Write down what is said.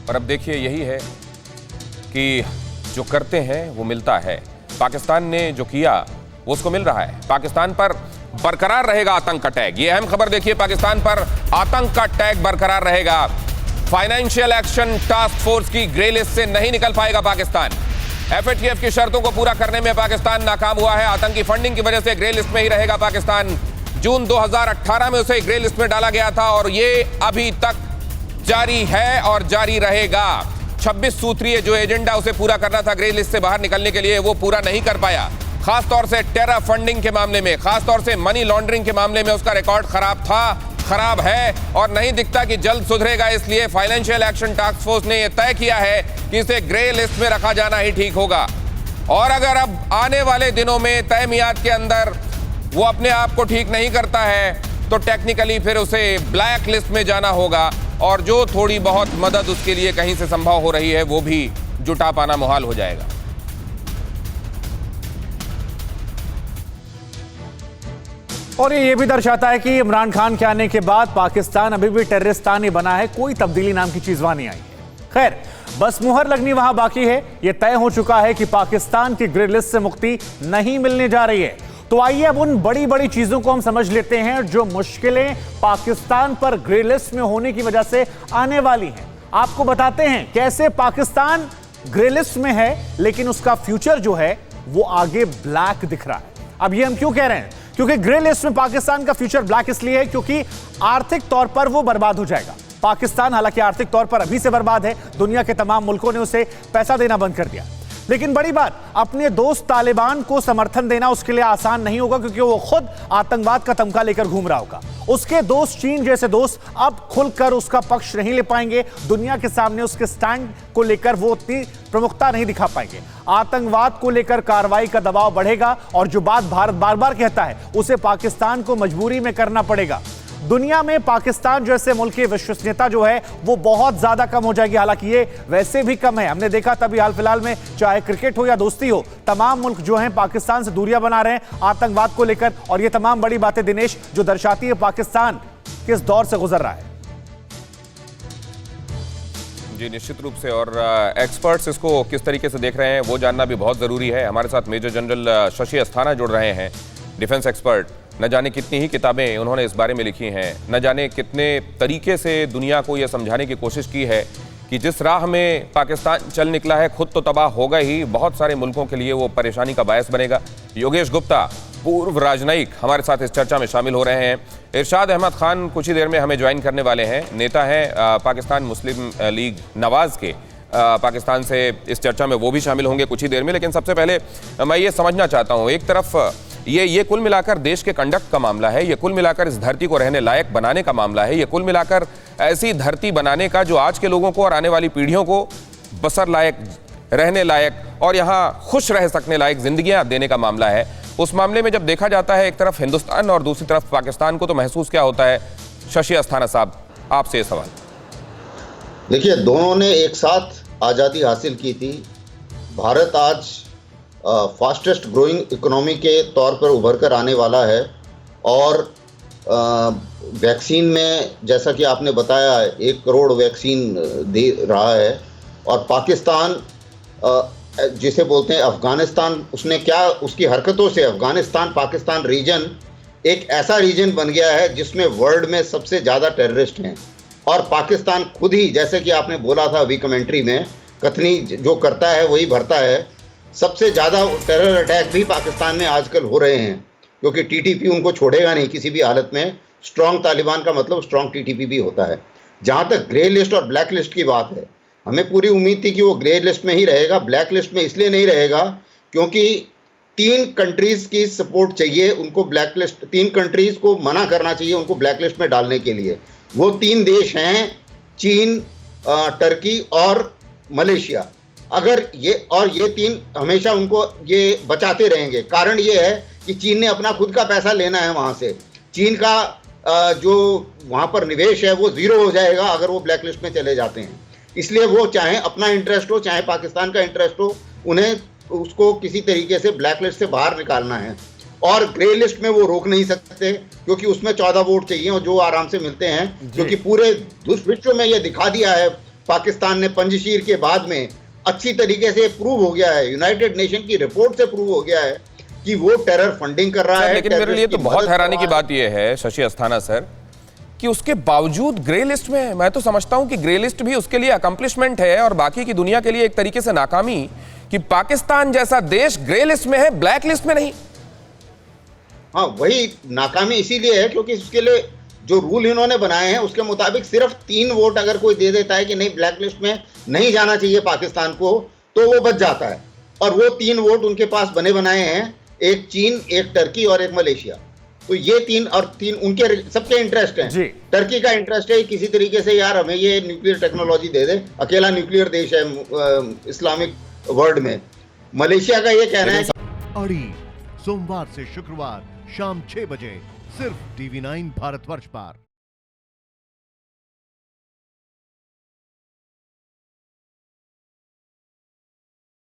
और अब देखिए यही है कि जो करते हैं वो मिलता है। पाकिस्तान ने जो किया वो उसको मिल रहा है। पाकिस्तान पर बरकरार रहेगा आतंक का टैग। ये अहम खबर देखिए, पाकिस्तान पर आतंक का टैग बरकरार रहेगा। फाइनेंशियल एक्शन टास्क फोर्स की ग्रे लिस्ट से नहीं निकल पाएगा पाकिस्तान। एफएटीएफ की शर्तों को पूरा करने में पाकिस्तान नाकाम हुआ है। आतंकी फंडिंग की वजह से ग्रे लिस्ट में ही रहेगा पाकिस्तान। जून 2018 में उसे ग्रे लिस्ट में डाला गया था और ये अभी तक जारी है और जारी रहेगा। 26 सूत्रीय जो एजेंडा उसे पूरा करना था ग्रे लिस्ट से बाहर निकलने के लिए, वो पूरा नहीं कर पाया। खासतौर से टेरर फंडिंग के मामले में, खासतौर से मनी लॉन्ड्रिंग के मामले में उसका रिकॉर्ड खराब था, खराब है और नहीं दिखता कि जल्द सुधरेगा। इसलिए फाइनेंशियल एक्शन टास्क फोर्स ने यह तय किया है कि इसे ग्रे लिस्ट में रखा जाना ही ठीक होगा। और अगर अब आने वाले दिनों में तय मियाद के अंदर वो अपने आप को ठीक नहीं करता है तो टेक्निकली फिर उसे ब्लैक लिस्ट में जाना होगा और जो थोड़ी बहुत मदद उसके लिए कहीं से संभव हो रही है वो भी जुटा पाना मुहाल हो जाएगा। और ये भी दर्शाता है कि इमरान खान के आने के बाद पाकिस्तान अभी भी टेररिस्तान ही बना है, कोई तब्दीली नाम की चीज वहां नहीं आई है। खैर, बस मुहर लगनी वहां बाकी है। यह तय हो चुका है कि पाकिस्तान की ग्रे लिस्ट से मुक्ति नहीं मिलने जा रही है। तो आइए अब उन बड़ी बड़ी चीजों को हम समझ लेते हैं जो मुश्किलें पाकिस्तान पर ग्रे लिस्ट में होने की वजह से आने वाली हैं। आपको बताते हैं कैसे पाकिस्तान ग्रे लिस्ट में है लेकिन उसका फ्यूचर जो है वो आगे ब्लैक दिख रहा है। अब ये हम क्यों कह रहे हैं? क्योंकि ग्रे लिस्ट में पाकिस्तान का फ्यूचर ब्लैक इसलिए है क्योंकि आर्थिक तौर पर वो बर्बाद हो जाएगा। पाकिस्तान हालांकि आर्थिक तौर पर अभी से बर्बाद है, दुनिया के तमाम मुल्कों ने उसे पैसा देना बंद कर दिया। लेकिन बड़ी बात, अपने दोस्त तालिबान को समर्थन देना उसके लिए आसान नहीं होगा क्योंकि वो खुद आतंकवाद का तमगा लेकर घूम रहा होगा। उसके दोस्त चीन जैसे दोस्त अब खुलकर उसका पक्ष नहीं ले पाएंगे, दुनिया के सामने उसके स्टैंड को लेकर वो उतनी प्रमुखता नहीं दिखा पाएंगे। आतंकवाद को लेकर कार्रवाई का दबाव बढ़ेगा और जो बात भारत बार बार कहता है उसे पाकिस्तान को मजबूरी में करना पड़ेगा। दुनिया में पाकिस्तान जैसे मुल्क की विश्वसनीयता जो है वो बहुत ज्यादा कम हो जाएगी। हालांकि ये वैसे भी कम है, हमने देखा तभी हाल फिलहाल में, चाहे क्रिकेट हो या दोस्ती हो, तमाम मुल्क जो हैं पाकिस्तान से दूरियां बना रहे हैं आतंकवाद को लेकर। और ये तमाम बड़ी बातें दिनेश जो दर्शाती है पाकिस्तान किस दौर से गुजर रहा है। जी निश्चित रूप से, और एक्सपर्ट्स इसको किस तरीके से देख रहे हैं वो जानना भी बहुत ज़रूरी है। हमारे साथ मेजर जनरल शशि अस्थाना जुड़ रहे हैं, डिफेंस एक्सपर्ट। न जाने कितनी ही किताबें उन्होंने इस बारे में लिखी हैं, न जाने कितने तरीके से दुनिया को यह समझाने की कोशिश की है कि जिस राह में पाकिस्तान चल निकला है खुद तो तबाह होगा ही, बहुत सारे मुल्कों के लिए वो परेशानी का बायस बनेगा। योगेश गुप्ता, पूर्व राजनयिक, हमारे साथ इस चर्चा में शामिल हो रहे हैं। इरशाद अहमद खान कुछ ही देर में हमें ज्वाइन करने वाले हैं, नेता हैं पाकिस्तान मुस्लिम लीग नवाज के। पाकिस्तान से इस चर्चा में वो भी शामिल होंगे कुछ ही देर में। लेकिन सबसे पहले मैं ये समझना चाहता हूँ, एक तरफ ये कुल मिलाकर देश के कंडक्ट का मामला है, ये कुल मिलाकर इस धरती को रहने लायक बनाने का मामला है, ये कुल मिलाकर ऐसी धरती बनाने का जो आज के लोगों को और आने वाली पीढ़ियों को बसर लायक, रहने लायक और यहाँ खुश रह सकने लायक जिंदगियाँ देने का मामला है। उस मामले में जब देखा जाता है एक तरफ हिंदुस्तान और दूसरी तरफ पाकिस्तान को, तो महसूस क्या होता है? शशि अस्थाना साहब, आपसे ये सवाल। देखिए, दोनों ने एक साथ आज़ादी हासिल की थी। भारत आज फास्टेस्ट ग्रोइंग इकोनॉमी के तौर पर उभर कर आने वाला है और वैक्सीन में, जैसा कि आपने बताया, 1 करोड़ वैक्सीन दे रहा है। और पाकिस्तान जिसे बोलते हैं अफ़गानिस्तान, उसने क्या, उसकी हरकतों से अफ़गानिस्तान पाकिस्तान रीजन एक ऐसा रीजन बन गया है जिसमें वर्ल्ड में सबसे ज़्यादा टेररिस्ट हैं। और पाकिस्तान खुद ही, जैसे कि आपने बोला था अभी कमेंट्री में, कथनी जो करता है वही भरता है। सबसे ज़्यादा टेरर अटैक भी पाकिस्तान में आजकल हो रहे हैं क्योंकि टीटीपी उनको छोड़ेगा नहीं किसी भी हालत में। स्ट्रॉन्ग तालिबान का मतलब स्ट्रॉन्ग टीटीपी भी होता है। जहाँ तक ग्रे लिस्ट और ब्लैक लिस्ट की बात है, हमें पूरी उम्मीद थी कि वो ग्रे लिस्ट में ही रहेगा। ब्लैक लिस्ट में इसलिए नहीं रहेगा क्योंकि 3 कंट्रीज़ की सपोर्ट चाहिए उनको। ब्लैक लिस्ट, 3 कंट्रीज़ को मना करना चाहिए उनको ब्लैक लिस्ट में डालने के लिए। वो 3 देश हैं, चीन, टर्की और मलेशिया। अगर ये 3 हमेशा उनको ये बचाते रहेंगे। कारण ये है कि चीन ने अपना खुद का पैसा लेना है वहाँ से। चीन का जो वहाँ पर निवेश है वो ज़ीरो हो जाएगा अगर वो ब्लैक लिस्ट में चले जाते हैं। इसलिए वो चाहे अपना इंटरेस्ट हो चाहे पाकिस्तान का इंटरेस्ट हो, उन्हें उसको किसी तरीके से ब्लैक लिस्ट से बाहर निकालना है। और ग्रे लिस्ट में वो रोक नहीं सकते क्योंकि उसमें 14 वोट चाहिए और जो आराम से मिलते हैं, क्योंकि पूरे विश्व में ये दिखा दिया है पाकिस्तान ने पंजशीर के बाद में अच्छी तरीके से प्रूव हो गया है, यूनाइटेड नेशन की रिपोर्ट से प्रूव हो गया है कि वो टेरर फंडिंग कर रहा है। लेकिन मेरे लिए तो बहुत हैरानी की बात यह है शशि अस्थाना सर कि उसके बावजूद ग्रे लिस्ट में है। मैं तो समझता हूं कि ग्रे लिस्ट भी उसके लिए अकम्प्लिशमेंट है और बाकी की दुनिया के लिए एक तरीके से नाकामी कि पाकिस्तान जैसा देश ग्रे लिस्ट में है, ब्लैक लिस्ट में नहीं। हाँ, वही नाकामी इसीलिए है क्योंकि उसके लिए जो रूल इन्होंने बनाए हैं उसके मुताबिक सिर्फ 3 वोट अगर कोई दे देता है कि नहीं ब्लैक लिस्ट में नहीं जाना चाहिए पाकिस्तान को, तो वो बच जाता है। और वो 3 वोट उनके पास बने बनाए हैं, एक चीन, एक टर्की और एक मलेशिया। तो ये 3 उनके सबके इंटरेस्ट हैं। टर्की का इंटरेस्ट है किसी तरीके से यार हमें ये न्यूक्लियर टेक्नोलॉजी दे दे, अकेला न्यूक्लियर देश है इस्लामिक वर्ल्ड में। मलेशिया का ये कहना है अड़ी सोमवार से शुक्रवार शाम 6 बजे सिर्फ TV9 भारतवर्ष पर।